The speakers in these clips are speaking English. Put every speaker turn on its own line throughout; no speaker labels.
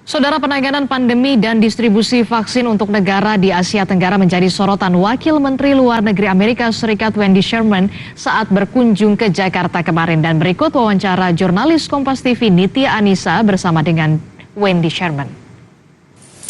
Saudara, penanganan pandemi dan distribusi vaksin untuk negara di Asia Tenggara menjadi sorotan Wakil Menteri Luar Negeri Amerika Serikat Wendy Sherman saat berkunjung ke Jakarta kemarin. Dan berikut wawancara jurnalis Kompas TV Nitya Anissa bersama dengan Wendy Sherman.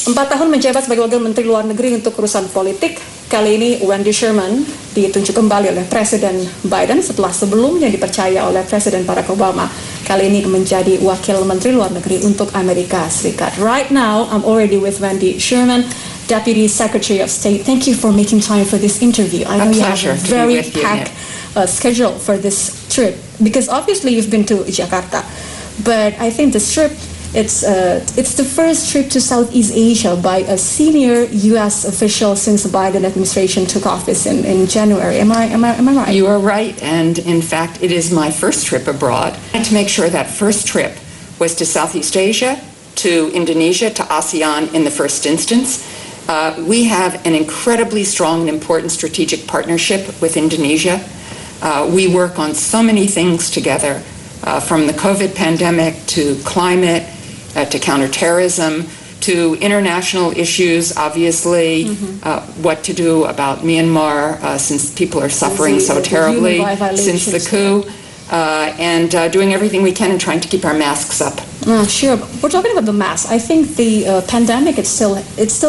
4 tahun menjabat sebagai Wakil Menteri Luar Negeri untuk urusan politik, kali ini Wendy Sherman ditunjuk kembali oleh Presiden Biden setelah sebelumnya dipercaya oleh Presiden Barack Obama. Kali ini menjadi Wakil Menteri Luar Negeri untuk Amerika Serikat. Right now, I'm already with Wendy Sherman, Deputy Secretary of State. Thank you for making time for this interview. I know you have a very packed schedule for this trip, because obviously you've been to Jakarta, but I think this trip, it's the first trip to Southeast Asia by a senior U.S. official since the Biden administration took office in January. Am I right?
You are right, and in fact, it is my first trip abroad. And to make sure that first trip was to Southeast Asia, to Indonesia, to ASEAN in the first instance. We have an incredibly strong and important strategic partnership with Indonesia. We work on so many things together, from the COVID pandemic to climate, to counterterrorism, to international issues, obviously, what to do about Myanmar since people are suffering so terribly since the coup, and doing everything we can and trying to keep our masks up.
Sure. We're talking about the mask. I think the pandemic, it's still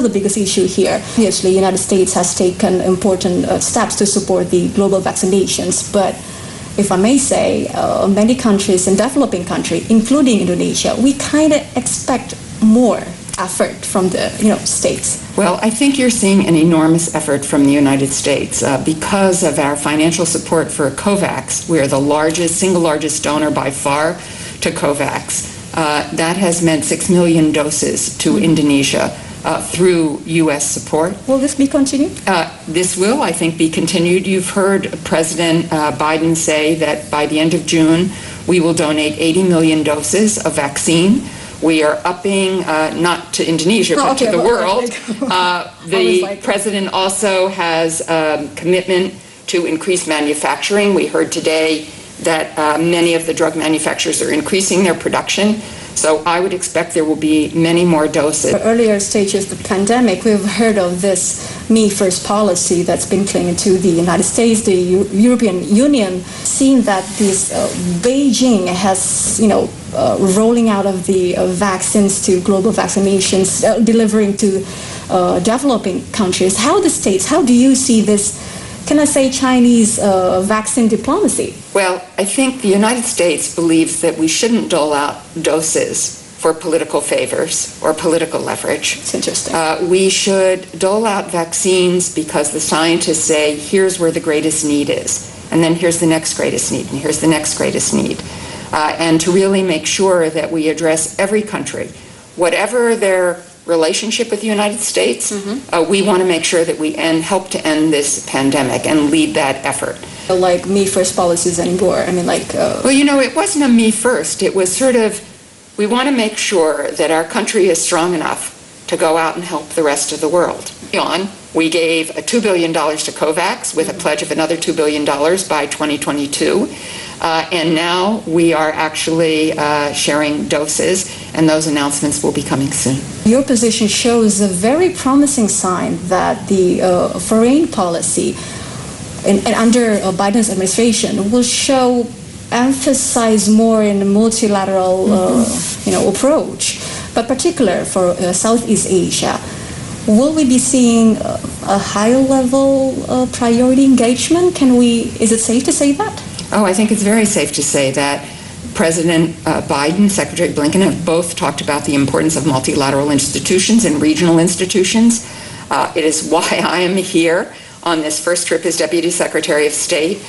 the biggest issue here. Obviously, the United States has taken important steps to support the global vaccinations, but if I may say, many countries and developing countries, including Indonesia, we kind of expect more effort from the states.
Well, I think you're seeing an enormous effort from the United States because of our financial support for COVAX. We are the single largest donor by far to COVAX. That has meant 6 million doses to Indonesia through U.S. support.
Will this be continued?
This will, I think, be continued. You've heard President Biden say that by the end of June, we will donate 80 million doses of vaccine. We are upping, not to Indonesia, but to the world. The president also has a commitment to increase manufacturing. We heard today that many of the drug manufacturers are increasing their production. So I would expect there will be many more doses.
Earlier stages of the pandemic, we've heard of this me first policy that's been clinging to the United States, the European Union, seeing that this Beijing has, rolling out of the vaccines to global vaccinations, delivering to developing countries. How do you see this, can I say, Chinese vaccine diplomacy?
Well, I think the United States believes that we shouldn't dole out doses for political favors or political leverage.
It's interesting.
We should dole out vaccines because the scientists say, here's where the greatest need is, and then here's the next greatest need, and here's the next greatest need. And to really make sure that we address every country, whatever their relationship with the United States, we want to make sure that we help to end this pandemic and lead that effort.
Like me first policies anymore. I mean,
well, it wasn't a me first. It was sort of, we want to make sure that our country is strong enough to go out and help the rest of the world. We gave $2 billion to COVAX with a pledge of another $2 billion by 2022. And now we are actually sharing doses, and those announcements will be coming soon.
Your position shows a very promising sign that the foreign policy and under Biden's administration will emphasize more in a multilateral approach, but particular for Southeast Asia. Will we be seeing a higher level priority engagement? Is it safe to say that?
Oh, I think it's very safe to say that. President Biden, Secretary Blinken have both talked about the importance of multilateral institutions and regional institutions. It is why I am here on this first trip as Deputy Secretary of State.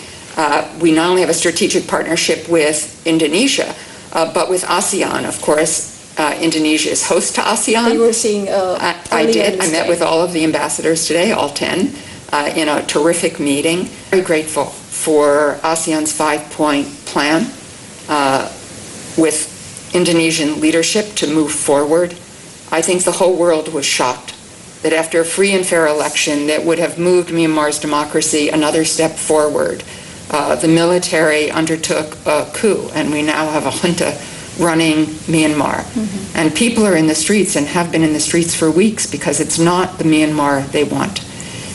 We not only have a strategic partnership with Indonesia, but with ASEAN, of course. Indonesia is host to ASEAN.
You were seeing
I did. I met with all of the ambassadors today, all 10, in a terrific meeting. Very grateful for ASEAN's 5-point plan with Indonesian leadership to move forward. I think the whole world was shocked that after a free and fair election that would have moved Myanmar's democracy another step forward, the military undertook a coup, and we now have a junta running Myanmar. And people are in the streets and have been in the streets for weeks because it's not the Myanmar they want.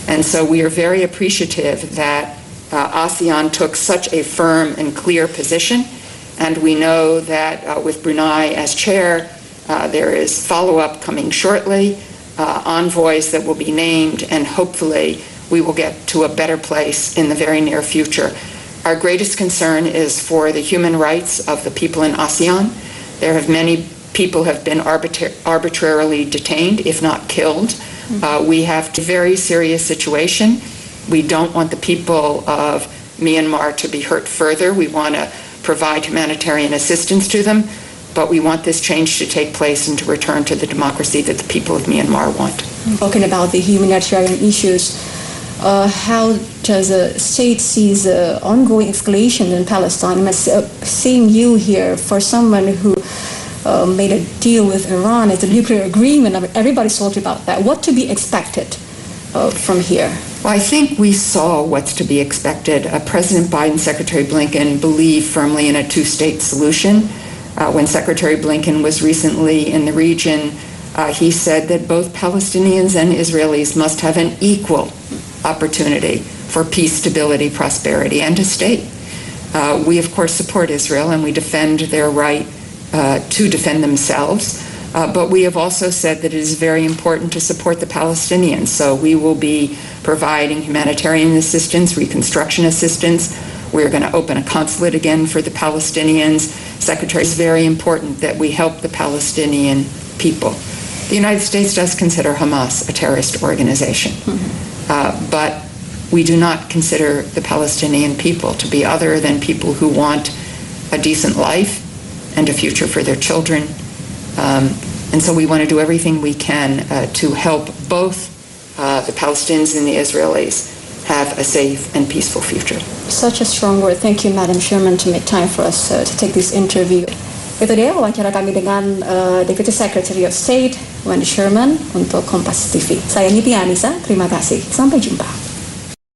And so we are very appreciative that ASEAN took such a firm and clear position. And we know that with Brunei as chair, there is follow-up coming shortly, envoys that will be named, and hopefully we will get to a better place in the very near future. Our greatest concern is for the human rights of the people in ASEAN. There have many people have been arbitrarily detained, if not killed. We have a very serious situation. We don't want the people of Myanmar to be hurt further. We want to provide humanitarian assistance to them, but we want this change to take place and to return to the democracy that the people of Myanmar want.
Talking about the humanitarian issues, how does the state see the ongoing escalation in Palestine? Seeing you here, for someone who made a deal with Iran, it's a nuclear agreement, everybody's talking about that. What to be expected from here?
Well, I think we saw what's to be expected. President Biden, Secretary Blinken believe firmly in a two-state solution. When Secretary Blinken was recently in the region, he said that both Palestinians and Israelis must have an equal opportunity for peace, stability, prosperity, and a state. We, of course, support Israel and we defend their right to defend themselves. But we have also said that it is very important to support the Palestinians. So we will be providing humanitarian assistance, reconstruction assistance. We're going to open a consulate again for the Palestinians. Secretary, it's very important that we help the Palestinian people. The United States does consider Hamas a terrorist organization, but we do not consider the Palestinian people to be other than people who want a decent life and a future for their children. And so we want to do everything we can to help both the Palestinians and the Israelis have a safe and peaceful future.
Such a strong word. Thank you, Madam Sherman, to make time for us to take this interview. Itu dia wawancara kami dengan Deputy Secretary of State Wendy Sherman untuk Kompas TV. Saya Niti Anissa, terima kasih. Sampai jumpa.